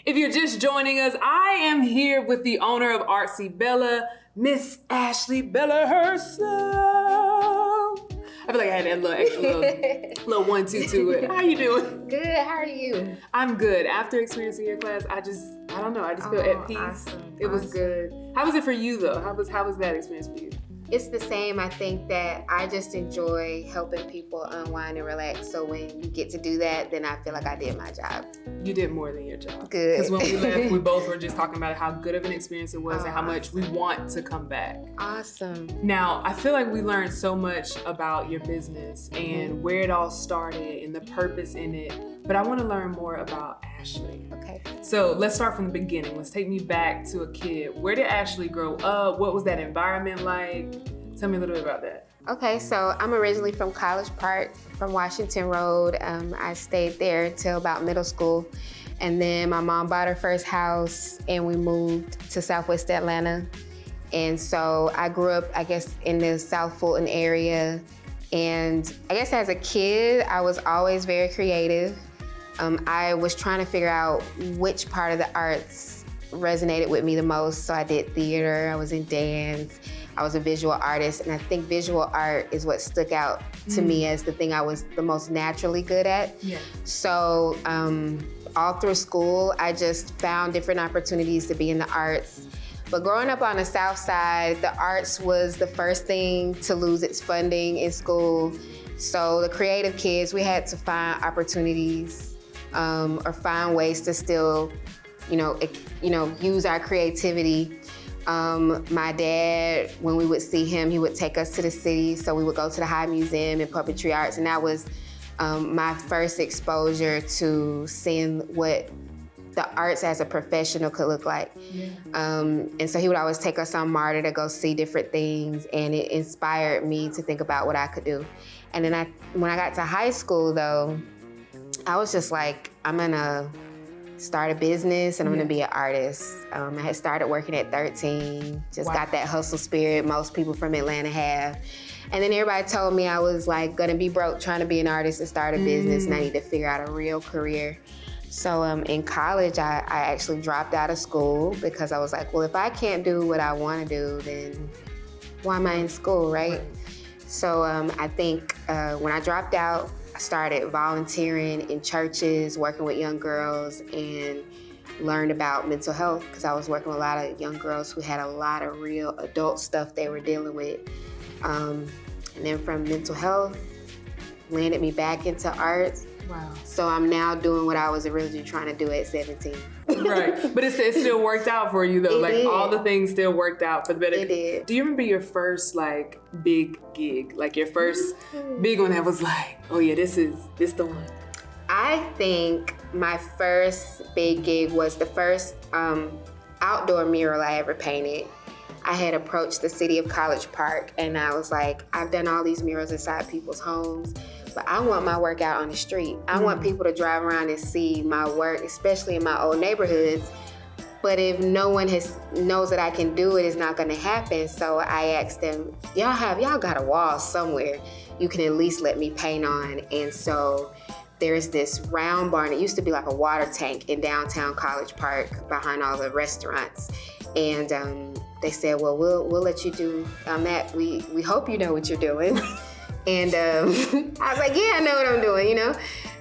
If you're just joining us, I am here with the owner of ArtzyBella, Miss Ashley Bella herself. I feel like I had that little extra little 1-2 to it. How you doing? Good, how are you? I'm good. After experiencing your class, I don't know, I just feel at peace. Awesome, it was good. How was it for you though? How was that experience for you? It's the same. I think that I just enjoy helping people unwind and relax. So when you get to do that, then I feel like I did my job. You did more than your job. Good. Because when we left, we both were just talking about how good of an experience it was and how much we want to come back. Awesome. Now, I feel like we learned so much about your business and where it all started and the purpose in it, but I want to learn more about Ashley. Okay. So let's start from the beginning. Let's take me back to a kid. Where did Ashley grow up? What was that environment like? Tell me a little bit about that. Okay, so I'm originally from College Park, from Washington Road. I stayed there until about middle school. And then my mom bought her first house and we moved to Southwest Atlanta. And so I grew up, I guess, in the South Fulton area. And I guess as a kid, I was always very creative. I was trying to figure out which part of the arts resonated with me the most. So I did theater, I was in dance, I was a visual artist, and I think visual art is what stuck out to me as the thing I was the most naturally good at. Yeah. So all through school, I just found different opportunities to be in the arts. But growing up on the South Side, the arts was the first thing to lose its funding in school. So the creative kids, we had to find opportunities or find ways to still, use our creativity. My dad, when we would see him, he would take us to the city. So we would go to the High Museum and Puppetry Arts. And that was my first exposure to seeing what the arts as a professional could look like. Yeah. And so he would always take us on MARTA to go see different things. And it inspired me to think about what I could do. And then when I got to high school though, I was just like, I'm gonna start a business and I'm gonna be an artist. I had started working at 13, just got that hustle spirit most people from Atlanta have. And then everybody told me I was like gonna be broke trying to be an artist and start a business and I need to figure out a real career. So in college, I actually dropped out of school because I was like, well, if I can't do what I wanna do, then why am I in school, right? So I think when I dropped out, I started volunteering in churches, working with young girls, and learned about mental health because I was working with a lot of young girls who had a lot of real adult stuff they were dealing with. And then from mental health, landed me back into art. Wow. So I'm now doing what I was originally trying to do at 17. Right, but it still worked out for you though. It like did. All the things still worked out for the better. It did. Do you remember your first like big gig? Like your first big one that was like, oh yeah, this the one. I think my first big gig was the first outdoor mural I ever painted. I had approached the city of College Park and I was like, I've done all these murals inside people's homes, but I want my work out on the street. I want people to drive around and see my work, especially in my old neighborhoods. But if no one knows that I can do it, it's not gonna happen. So I asked them, y'all got a wall somewhere you can at least let me paint on. And so there's this round barn. It used to be like a water tank in downtown College Park behind all the restaurants. And they said, well, we'll let you do that. We hope you know what you're doing. And I was like, yeah, I know what I'm doing,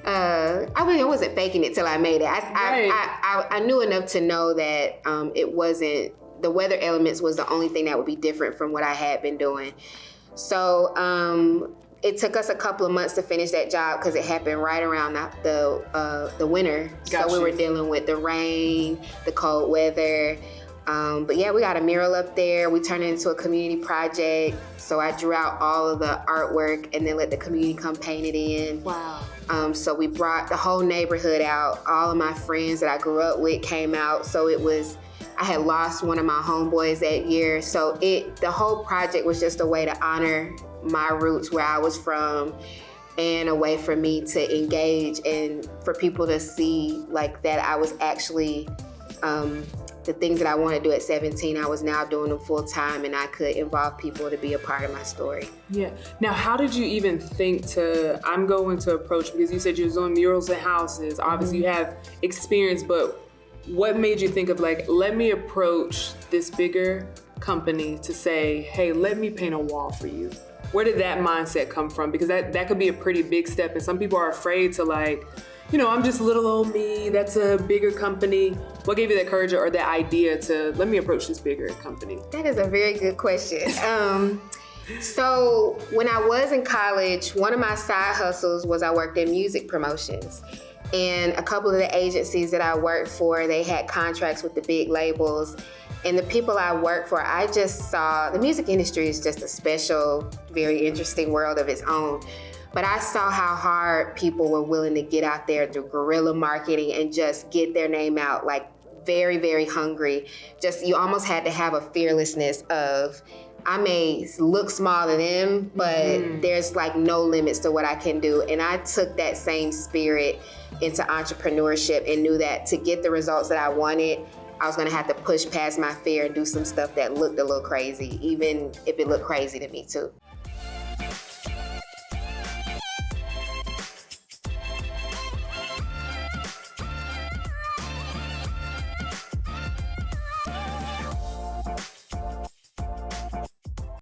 I wasn't faking it till I made it. I knew enough to know that it wasn't, the weather elements was the only thing that would be different from what I had been doing. So it took us a couple of months to finish that job because it happened right around the winter. Gotcha. So we were dealing with the rain, the cold weather. But yeah, we got a mural up there. We turned it into a community project. So I drew out all of the artwork and then let the community come paint it in. Wow. So we brought the whole neighborhood out. All of my friends that I grew up with came out. So I had lost one of my homeboys that year. So the whole project was just a way to honor my roots, where I was from, and a way for me to engage and for people to see like that I was actually, the things that I wanted to do at 17, I was now doing them full time, and I could involve people to be a part of my story. Yeah. Now, how did you even think I'm going to approach, because you said you were doing murals in houses. Obviously you have experience, but what made you think of like, let me approach this bigger company to say, hey, let me paint a wall for you? Where did that mindset come from? Because that could be a pretty big step, and some people are afraid to like, you know, I'm just little old me, that's a bigger company. What gave you that courage or that idea to let me approach this bigger company? That is a very good question. So when I was in college, one of my side hustles was I worked in music promotions. And a couple of the agencies that I worked for, they had contracts with the big labels. And the people I worked for, I just saw, the music industry is just a special, very interesting world of its own. But I saw how hard people were willing to get out there through guerrilla marketing and just get their name out, like very, very hungry. Just, you almost had to have a fearlessness of, I may look small to them, but there's like no limits to what I can do. And I took that same spirit into entrepreneurship and knew that to get the results that I wanted, I was gonna have to push past my fear and do some stuff that looked a little crazy, even if it looked crazy to me too.